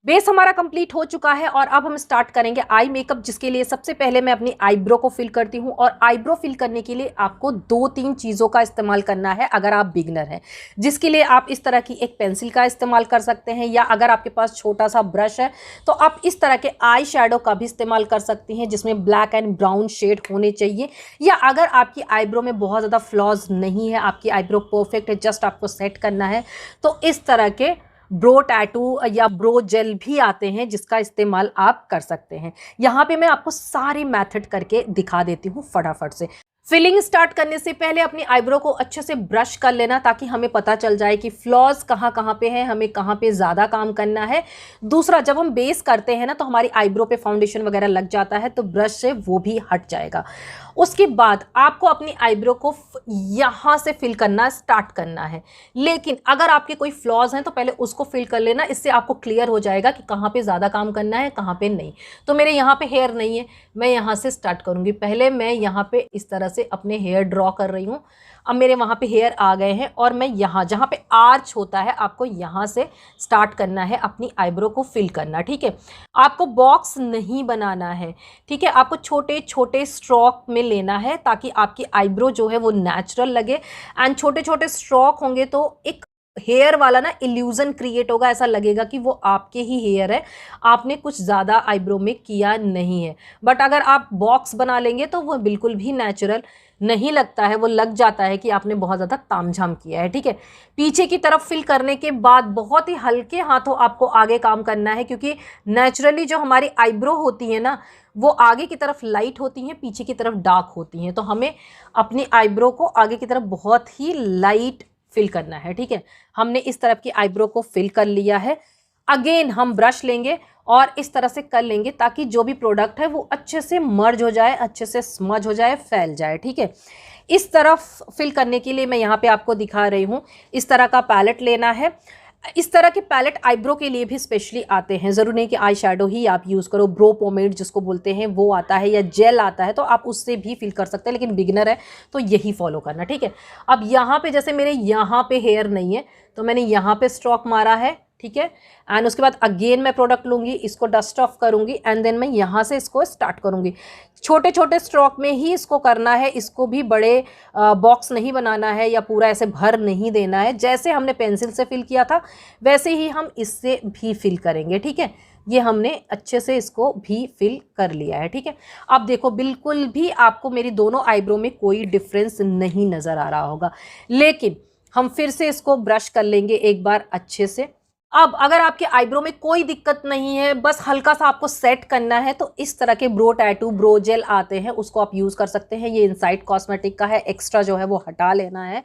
Base हमारा complete हो चुका है और अब हम स्टार्ट करेंगे आई मेकअप, जिसके लिए सबसे पहले मैं अपनी आईब्रो को फिल करती हूँ। और आईब्रो फिल करने के लिए आपको 2-3 चीज़ों का इस्तेमाल करना है अगर आप बिगनर हैं, जिसके लिए आप इस तरह की एक पेंसिल का इस्तेमाल कर सकते हैं, या अगर आपके पास छोटा सा ब्रश है तो आप इस तरह के आई शैडो का भी इस्तेमाल कर सकती हैं जिसमें ब्लैक एंड ब्राउन शेड होने चाहिए। या अगर आपकी आईब्रो में बहुत ज़्यादा फ्लॉज नहीं है, आपकी आईब्रो परफेक्ट है, जस्ट आपको सेट करना है, तो इस तरह के ब्रो टैटू या ब्रो जेल भी आते हैं जिसका इस्तेमाल आप कर सकते हैं। यहाँ पे मैं आपको सारे मेथड करके दिखा देती हूँ फटाफट से। फिलिंग स्टार्ट करने से पहले अपनी आईब्रो को अच्छे से ब्रश कर लेना ताकि हमें पता चल जाए कि फ्लॉज कहाँ कहाँ पे है, हमें कहाँ पे ज़्यादा काम करना है। दूसरा, जब हम बेस करते हैं ना तो हमारी आईब्रो पे फाउंडेशन वगैरह लग जाता है, तो ब्रश से वो भी हट जाएगा। उसके बाद आपको अपनी आईब्रो को यहाँ से फिल करना स्टार्ट करना है, लेकिन अगर आपके कोई फ्लॉज हैं तो पहले उसको फिल कर लेना, इससे आपको क्लियर हो जाएगा कि कहाँ पे ज़्यादा काम करना है कहाँ पे नहीं। तो मेरे यहाँ पे हेयर नहीं है, मैं यहाँ से स्टार्ट करूँगी। पहले मैं यहाँ पे इस तरह से अपने हेयर ड्रॉ कर रही हूँ। अब मेरे वहाँ पे हेयर आ गए हैं और मैं यहाँ जहाँ पे आर्च होता है आपको यहाँ से स्टार्ट करना है अपनी आईब्रो को फिल करना। ठीक है, आपको बॉक्स नहीं बनाना है, ठीक है, आपको छोटे छोटे स्ट्रोक में लेना है ताकि आपकी आईब्रो जो है वो नेचुरल लगे। एंड छोटे छोटे स्ट्रोक होंगे तो एक हेयर वाला ना इल्यूजन क्रिएट होगा, ऐसा लगेगा कि वो आपके ही हेयर है, आपने कुछ ज़्यादा आईब्रो में किया नहीं है। बट अगर आप बॉक्स बना लेंगे तो वो बिल्कुल भी नेचुरल नहीं लगता है, वो लग जाता है कि आपने बहुत ज़्यादा तामझाम किया है। ठीक है, पीछे की तरफ फिल करने के बाद बहुत ही हल्के हाथों आपको आगे काम करना है, क्योंकि नेचुरली जो हमारी आईब्रो होती है ना वो आगे की तरफ लाइट होती हैं, पीछे की तरफ डार्क होती हैं, तो हमें अपनी आईब्रो को आगे की तरफ बहुत ही लाइट फिल करना है। ठीक है, हमने इस तरफ की आईब्रो को फिल कर लिया है। अगेन हम ब्रश लेंगे और इस तरह से कर लेंगे ताकि जो भी प्रोडक्ट है वो अच्छे से मर्ज हो जाए, अच्छे से स्मज हो जाए, फैल जाए। ठीक है, इस तरफ फिल करने के लिए मैं यहाँ पे आपको दिखा रही हूँ, इस तरह का पैलेट लेना है। इस तरह के पैलेट आईब्रो के लिए भी स्पेशली आते हैं, ज़रूर नहीं कि आई शैडो ही आप यूज़ करो, ब्रो पोमेड जिसको बोलते हैं वो आता है, या जेल आता है, तो आप उससे भी फिल कर सकते हैं, लेकिन बिगिनर है तो यही फॉलो करना। ठीक है, अब यहाँ पे जैसे मेरे यहाँ पे हेयर नहीं है तो मैंने यहाँ पे स्ट्रोक मारा है। ठीक है, एंड उसके बाद अगेन मैं प्रोडक्ट लूँगी, इसको डस्ट ऑफ करूँगी एंड देन मैं यहाँ से इसको स्टार्ट करूँगी। छोटे छोटे स्ट्रोक में ही इसको करना है, इसको भी बड़े बॉक्स नहीं बनाना है या पूरा ऐसे भर नहीं देना है। जैसे हमने पेंसिल से फिल किया था वैसे ही हम इससे भी फिल करेंगे। ठीक है, ये हमने अच्छे से इसको भी फिल कर लिया है। ठीक है, अब देखो बिल्कुल भी आपको मेरी दोनों आईब्रो में कोई डिफरेंस नहीं नज़र आ रहा होगा, लेकिन हम फिर से इसको ब्रश कर लेंगे एक बार अच्छे से। अब अगर आपके आईब्रो में कोई दिक्कत नहीं है, बस हल्का सा आपको सेट करना है, तो इस तरह के ब्रो टैटू ब्रो जेल आते हैं, उसको आप यूज़ कर सकते हैं। ये इनसाइड कॉस्मेटिक का है, एक्स्ट्रा जो है वो हटा लेना है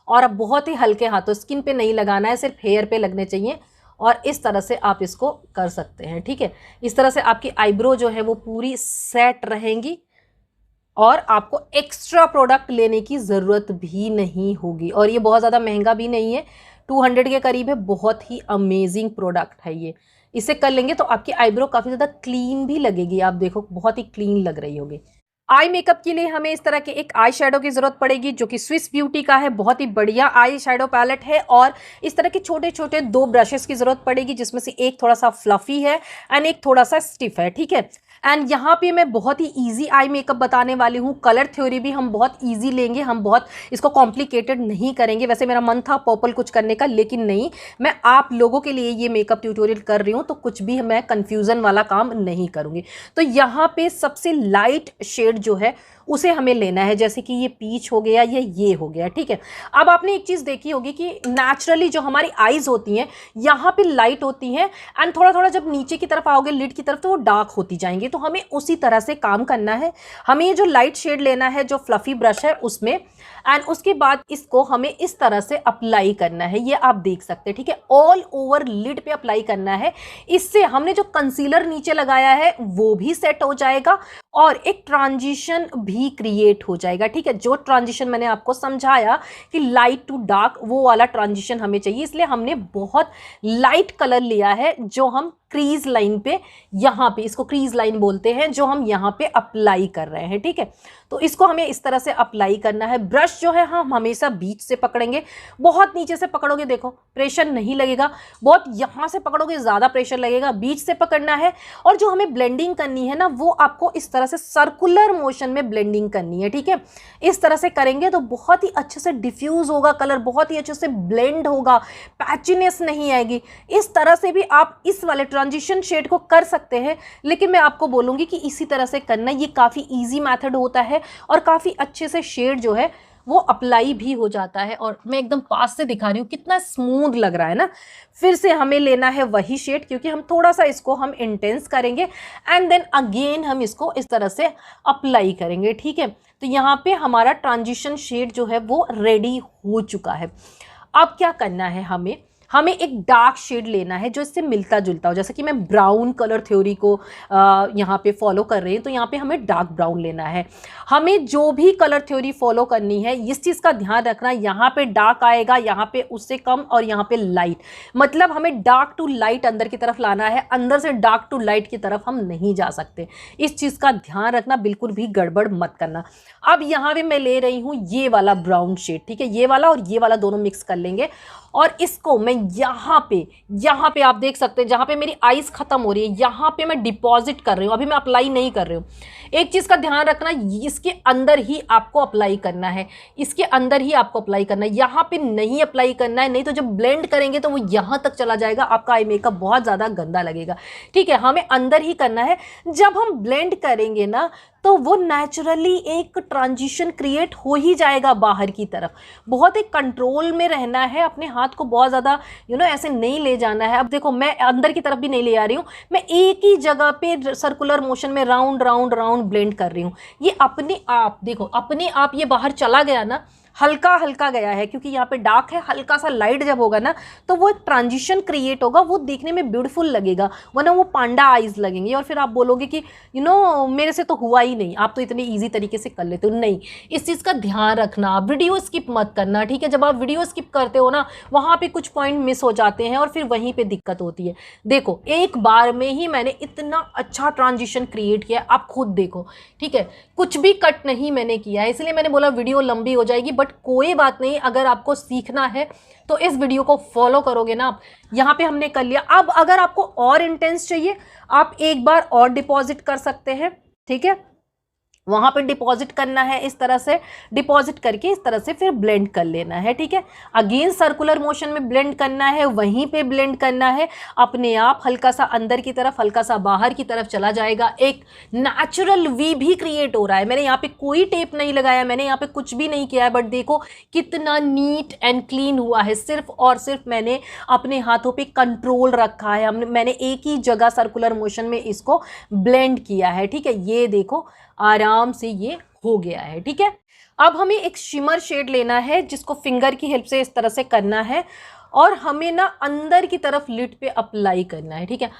और अब बहुत ही हल्के हाथों, स्किन पे नहीं लगाना है, सिर्फ हेयर पे लगने चाहिए और इस तरह से आप इसको कर सकते हैं। ठीक है, इस तरह से आपकी आईब्रो जो है वो पूरी सेट रहेंगी और आपको एक्स्ट्रा प्रोडक्ट लेने की ज़रूरत भी नहीं होगी। और ये बहुत ज़्यादा महंगा भी नहीं है, 200 के करीब है, बहुत ही अमेजिंग प्रोडक्ट है ये। इसे कर लेंगे तो आपकी आईब्रो काफ़ी ज़्यादा क्लीन भी लगेगी, आप देखो बहुत ही क्लीन लग रही होगी। आई मेकअप के लिए हमें इस तरह के एक आई शेडो की ज़रूरत पड़ेगी जो कि स्विस ब्यूटी का है, बहुत ही बढ़िया आई शेडो पैलेट है। और इस तरह के छोटे छोटे 2 ब्रशेस की ज़रूरत पड़ेगी, जिसमें से एक थोड़ा सा फ्लफी है एंड एक थोड़ा सा स्टिफ है। ठीक है, एंड यहाँ पे मैं बहुत ही इजी आई मेकअप बताने वाली हूँ। कलर थ्योरी भी हम बहुत इजी लेंगे, हम बहुत इसको कॉम्प्लिकेटेड नहीं करेंगे। वैसे मेरा मन था पर्पल कुछ करने का, लेकिन नहीं, मैं आप लोगों के लिए ये मेकअप ट्यूटोरियल कर रही हूँ तो कुछ भी मैं कन्फ्यूज़न वाला काम नहीं करूँगी। तो यहाँ पे सबसे लाइट शेड जो है उसे हमें लेना है, जैसे कि ये पीच हो गया या ये हो गया। ठीक है, अब आपने एक चीज़ देखी होगी कि नेचुरली जो हमारी आईज होती हैं यहाँ पे लाइट होती हैं एंड थोड़ा थोड़ा जब नीचे की तरफ आओगे लिड की तरफ तो वो डार्क होती जाएंगी। तो हमें उसी तरह से काम करना है, हमें ये जो लाइट शेड लेना है जो फ्लफी ब्रश है उसमें, एंड उसके बाद इसको हमें इस तरह से अप्लाई करना है, ये आप देख सकते हैं। ठीक है, ऑल ओवर लिड पे अप्लाई करना है। इससे हमने जो कंसीलर नीचे लगाया है वो भी सेट हो जाएगा और एक ट्रांजिशन भी क्रिएट हो जाएगा। ठीक है, जो ट्रांजिशन मैंने आपको समझाया कि लाइट टू डार्क, वो वाला ट्रांजिशन हमें चाहिए, इसलिए हमने बहुत लाइट कलर लिया है जो हम क्रीज लाइन पे, यहाँ पे इसको क्रीज लाइन बोलते हैं, जो हम यहाँ पे अप्लाई कर रहे हैं। ठीक है, तो इसको हमें इस तरह से अप्लाई करना है। ब्रश जो है हम हमेशा बीच से पकड़ेंगे, बहुत नीचे से पकड़ोगे देखो प्रेशर नहीं लगेगा, बहुत यहाँ से पकड़ोगे ज़्यादा प्रेशर लगेगा। बीच से पकड़ना है और जो हमें ब्लेंडिंग करनी है ना, वो आपको इस तरह से सर्कुलर मोशन में ब्लेंडिंग करनी है। ठीक है, इस तरह से करेंगे तो बहुत ही अच्छे से डिफ्यूज होगा कलर, बहुत ही अच्छे से ब्लेंड होगा, पैचीनेस नहीं आएगी। इस तरह से भी आप इस वाले ट्रांजिशन शेड को कर सकते हैं, लेकिन मैं आपको बोलूँगी कि इसी तरह से करना, ये काफ़ी ईजी मैथड होता है और काफ़ी अच्छे से शेड जो है वो अप्लाई भी हो जाता है। और मैं एकदम पास से दिखा रही हूँ, कितना स्मूथ लग रहा है ना। फिर से हमें लेना है वही शेड, क्योंकि हम थोड़ा सा इसको हम इंटेंस करेंगे एंड देन अगेन हम इसको इस तरह से अप्लाई करेंगे। ठीक है, तो यहाँ पे हमारा ट्रांजिशन शेड जो है वो रेडी हो चुका है। अब क्या करना है, हमें एक डार्क शेड लेना है जो इससे मिलता जुलता हो। जैसे कि मैं ब्राउन कलर थ्योरी को यहाँ पे फॉलो कर रही हूँ, तो यहाँ पे हमें डार्क ब्राउन लेना है। हमें जो भी कलर थ्योरी फॉलो करनी है, इस चीज़ का ध्यान रखना, यहाँ पे डार्क आएगा, यहाँ पे उससे कम और यहाँ पे लाइट, मतलब हमें डार्क टू लाइट अंदर की तरफ लाना है, अंदर से डार्क टू लाइट की तरफ हम नहीं जा सकते। इस चीज़ का ध्यान रखना, बिल्कुल भी गड़बड़ मत करना। अब यहाँ पे मैं ले रही हूँ ये वाला ब्राउन शेड। ठीक है, ये वाला और ये वाला दोनों मिक्स कर लेंगे और इसको मैं यहाँ पे आप देख सकते हैं, जहाँ पे मेरी आइस खत्म हो रही है, यहाँ पे मैं डिपॉजिट कर रही हूँ, अभी मैं अप्लाई नहीं कर रही हूँ। एक चीज़ का ध्यान रखना, इसके अंदर ही आपको अप्लाई करना है, इसके अंदर ही आपको अप्लाई करना है, यहाँ पे नहीं अप्लाई करना है, नहीं तो जब ब्लेंड करेंगे तो वो यहाँ तक चला जाएगा, आपका आई मेकअप बहुत ज़्यादा गंदा लगेगा। ठीक है, हमें अंदर ही करना है। जब हम ब्लेंड करेंगे ना, तो वो नेचुरली एक ट्रांजिशन क्रिएट हो ही जाएगा बाहर की तरफ। बहुत एक कंट्रोल में रहना है, अपने हाथ को बहुत ज़्यादा ऐसे नहीं ले जाना है। अब देखो मैं अंदर की तरफ भी नहीं ले आ रही हूँ, मैं एक ही जगह पे सर्कुलर मोशन में राउंड राउंड राउंड ब्लेंड कर रही हूँ। ये अपने आप देखो, अपने आप ये बाहर चला गया ना, हल्का हल्का गया है, क्योंकि यहाँ पे डार्क है, हल्का सा लाइट जब होगा ना, तो वो एक ट्रांजिशन क्रिएट होगा, वो देखने में ब्यूटीफुल लगेगा, वरना वो पांडा आइज लगेंगे और फिर आप बोलोगे कि मेरे से तो हुआ ही नहीं, आप तो इतने ईजी तरीके से कर लेते हो। नहीं, इस चीज़ का ध्यान रखना, वीडियो स्किप मत करना। ठीक है, जब आप वीडियो स्किप करते हो ना, वहाँ पर कुछ पॉइंट मिस हो जाते हैं और फिर वहीं पर दिक्कत होती है। देखो एक बार में ही मैंने इतना अच्छा ट्रांजिशन क्रिएट किया, आप खुद देखो। ठीक है, कुछ भी कट नहीं मैंने किया है, इसलिए मैंने बोला वीडियो लंबी हो जाएगी, बट कोई बात नहीं, अगर आपको सीखना है तो इस वीडियो को फॉलो करोगे ना आप। यहाँ पे हमने कर लिया। अब अगर आपको और इंटेंस चाहिए, आप एक बार और डिपॉजिट कर सकते हैं। ठीक है, वहाँ पे डिपॉजिट करना है, इस तरह से डिपॉजिट करके इस तरह से फिर ब्लेंड कर लेना है। ठीक है, अगेन सर्कुलर मोशन में ब्लेंड करना है, वहीं पे ब्लेंड करना है, अपने आप हल्का सा अंदर की तरफ, हल्का सा बाहर की तरफ चला जाएगा। एक नेचुरल वी भी क्रिएट हो रहा है। मैंने यहाँ पे कोई टेप नहीं लगाया, मैंने यहाँ पे कुछ भी नहीं किया है, बट देखो कितना नीट एंड क्लीन हुआ है। सिर्फ और सिर्फ मैंने अपने हाथों पे कंट्रोल रखा है, मैंने एक ही जगह सर्कुलर मोशन में इसको ब्लेंड किया है। ठीक है, ये देखो आराम से ये हो गया है। ठीक है, अब हमें एक शिमर शेड लेना है, जिसको फिंगर की हेल्प से इस तरह से करना है और हमें ना अंदर की तरफ लिड पे अप्लाई करना है। ठीक है,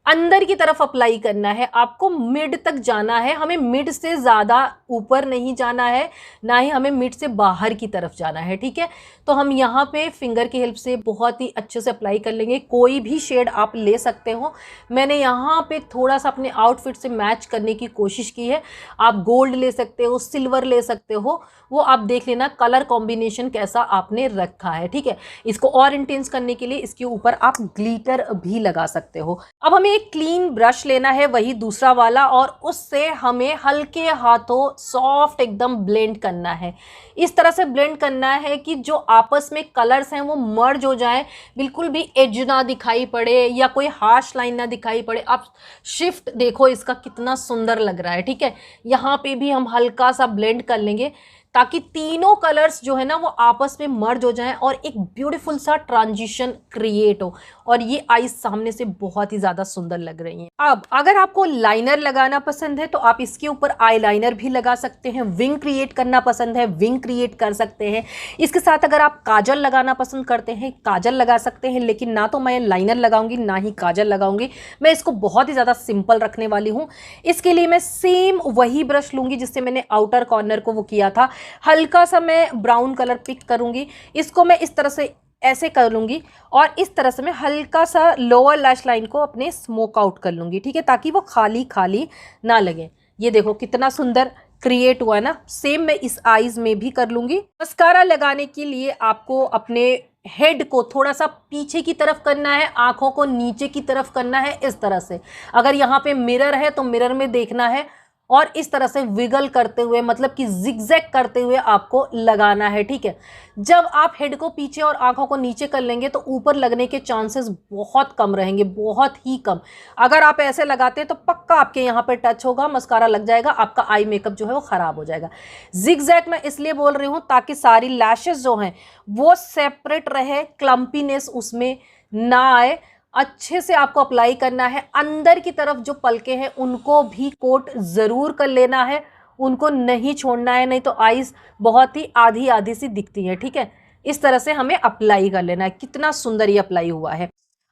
अंदर की तरफ अप्लाई करना है, आपको मिड तक जाना है, हमें मिड से ज़्यादा ऊपर नहीं जाना है, ना ही हमें मिड से बाहर की तरफ जाना है। ठीक है, तो हम यहाँ पे फिंगर की हेल्प से बहुत ही अच्छे से अप्लाई कर लेंगे। कोई भी शेड आप ले सकते हो, मैंने यहाँ पे थोड़ा सा अपने आउटफिट से मैच करने की कोशिश की है। आप गोल्ड ले सकते हो, सिल्वर ले सकते हो, वो आप देख लेना कलर कॉम्बिनेशन कैसा आपने रखा है। ठीक है, इसको और इंटेंस करने के लिए इसके ऊपर आप ग्लिटर भी लगा सकते हो। अब हमें एक क्लीन ब्रश लेना है, वही दूसरा वाला, और उससे हमें हल्के हाथों सॉफ्ट एकदम ब्लेंड करना है। इस तरह से ब्लेंड करना है कि जो आपस में कलर्स हैं वो मर्ज हो जाएं, बिल्कुल भी एज ना दिखाई पड़े या कोई हार्श लाइन ना दिखाई पड़े। आप शिफ्ट देखो इसका कितना सुंदर लग रहा है। ठीक है, यहाँ पे भी हम हल्का सा ब्लेंड कर लेंगे ताकि तीनों कलर्स जो है ना वो आपस में मर्ज हो जाएं और एक ब्यूटीफुल सा ट्रांजिशन क्रिएट हो। और ये आईज सामने से बहुत ही ज़्यादा सुंदर लग रही हैं। अब अगर आपको लाइनर लगाना पसंद है तो आप इसके ऊपर आई लाइनर भी लगा सकते हैं। विंग क्रिएट करना पसंद है, विंग क्रिएट कर सकते हैं। इसके साथ अगर आप काजल लगाना पसंद करते हैं, काजल लगा सकते हैं, लेकिन ना तो मैं लाइनर लगाऊंगी ना ही काजल लगाऊंगी। मैं इसको बहुत ही ज़्यादा सिंपल रखने वाली हूँ। इसके लिए मैं सेम वही ब्रश लूँगी जिससे मैंने आउटर कॉर्नर को वो किया था। हल्का सा मैं ब्राउन कलर पिक करूंगी, इसको मैं इस तरह से ऐसे कर लूँगी और इस तरह से मैं हल्का सा लोअर लैश लाइन को अपने स्मोक आउट कर लूँगी, ठीक है, ताकि वो खाली खाली ना लगे। ये देखो कितना सुंदर क्रिएट हुआ है ना। सेम मैं इस आईज में भी कर लूँगी। मस्कारा लगाने के लिए आपको अपने हेड को थोड़ा सा पीछे की तरफ करना है, आंखों को नीचे की तरफ करना है इस तरह से। अगर यहाँ पे मिरर है तो मिरर में देखना है और इस तरह से विगल करते हुए, मतलब कि जिगजैग करते हुए आपको लगाना है, ठीक है। जब आप हेड को पीछे और आंखों को नीचे कर लेंगे तो ऊपर लगने के चांसेस बहुत कम रहेंगे, बहुत ही कम। अगर आप ऐसे लगाते हैं तो पक्का आपके यहाँ पे टच होगा, मस्कारा लग जाएगा, आपका आई मेकअप जो है वो खराब हो जाएगा। जिगजैग मैं इसलिए बोल रही हूँ ताकि सारी लैशेस जो हैं वो सेपरेट रहे, क्लम्पीनेस उसमें ना आए। अच्छे से आपको अप्लाई करना है। अंदर की तरफ जो पलके हैं उनको भी कोट ज़रूर कर लेना है, उनको नहीं छोड़ना है, नहीं तो आईज बहुत ही आधी आधी सी दिखती है, ठीक है। इस तरह से हमें अप्लाई कर लेना है। कितना सुंदर ये अप्लाई हुआ है।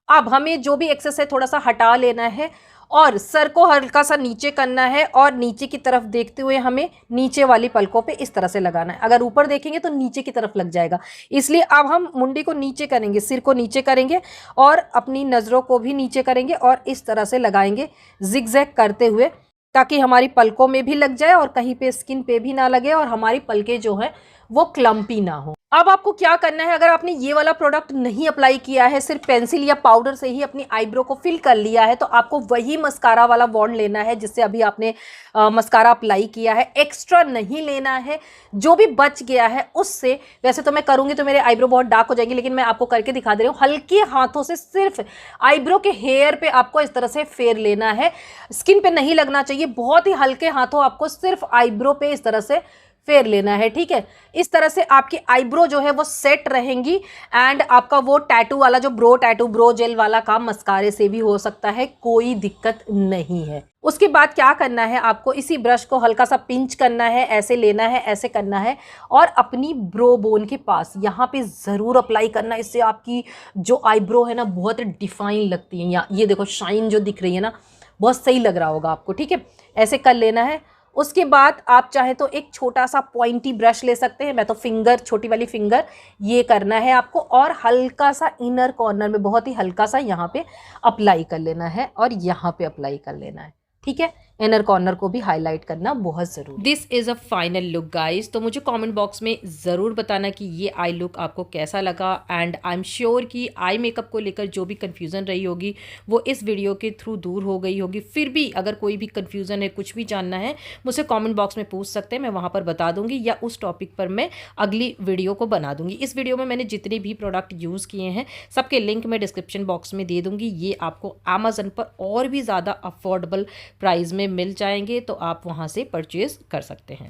अब हमें जो भी एक्सेस है थोड़ा सा हटा लेना है और सर को हल्का सा नीचे करना है और नीचे की तरफ देखते हुए हमें नीचे वाली पलकों पे इस तरह से लगाना है। अगर ऊपर देखेंगे तो नीचे की तरफ लग जाएगा, इसलिए अब हम मुंडी को नीचे करेंगे, सिर को नीचे करेंगे और अपनी नज़रों को भी नीचे करेंगे और इस तरह से लगाएंगे जिगजैग करते हुए, ताकि हमारी पलकों में भी लग जाए और कहीं पे स्किन पे भी ना लगे और हमारी पलकें जो है वो क्लम्पी ना हो। अब आपको क्या करना है, अगर आपने ये वाला प्रोडक्ट नहीं अप्लाई किया है, सिर्फ पेंसिल या पाउडर से ही अपनी आईब्रो को फिल कर लिया है, तो आपको वही मस्कारा वाला वॉन्ड लेना है जिससे अभी आपने मस्कारा अप्लाई किया है। एक्स्ट्रा नहीं लेना है, जो भी बच गया है उससे। वैसे तो मैं करूंगी तो मेरे आईब्रो बहुत डार्क हो जाएंगे, लेकिन मैं आपको करके दिखा दे रही हूँ। हल्के हाथों से सिर्फ आईब्रो के हेयर पे आपको इस तरह से फेर लेना है, स्किन पे नहीं लगना चाहिए। बहुत ही हल्के हाथों आपको सिर्फ आईब्रो पे इस तरह से फेर लेना है, ठीक है। इस तरह से आपकी आईब्रो जो है वो सेट रहेंगी एंड आपका वो टैटू वाला जो ब्रो जेल वाला काम मस्कारे से भी हो सकता है, कोई दिक्कत नहीं है। उसके बाद क्या करना है, आपको इसी ब्रश को हल्का सा पिंच करना है, ऐसे लेना है, ऐसे करना है और अपनी ब्रो बोन के पास यहाँ पे ज़रूर अप्लाई करना है। इससे आपकी जो आईब्रो है ना बहुत डिफाइन लगती है। यहाँ ये देखो शाइन जो दिख रही है ना, बहुत सही लग रहा होगा आपको, ठीक है। ऐसे कर लेना है। उसके बाद आप चाहे तो एक छोटा सा पॉइंटी ब्रश ले सकते हैं, मैं तो फिंगर, छोटी वाली फिंगर, ये करना है आपको और हल्का सा इनर कॉर्नर में बहुत ही हल्का सा यहाँ पे अप्लाई कर लेना है और यहाँ पे अप्लाई कर लेना है, ठीक है। इनर कॉर्नर को भी हाईलाइट करना बहुत ज़रूरी। This is a final look guys. तो मुझे कमेंट बॉक्स में ज़रूर बताना कि ये आई लुक आपको कैसा लगा एंड आई एम श्योर कि आई मेकअप को लेकर जो भी कन्फ्यूज़न रही होगी वो इस वीडियो के थ्रू दूर हो गई होगी। फिर भी अगर कोई भी कन्फ्यूज़न है, कुछ भी जानना है, मुझसे कॉमेंट बॉक्स में पूछ सकते हैं, मैं वहाँ पर बता दूँगी या उस टॉपिक पर मैं अगली वीडियो को बना दूँगी। इस वीडियो में मैंने जितने भी प्रोडक्ट यूज़ किए हैं सबके लिंक मैं डिस्क्रिप्शन बॉक्स में दे दूँगी। ये आपको अमेज़न पर और भी ज़्यादा अफोर्डेबल प्राइस में मिल जाएंगे, तो आप वहां से परचेज कर सकते हैं।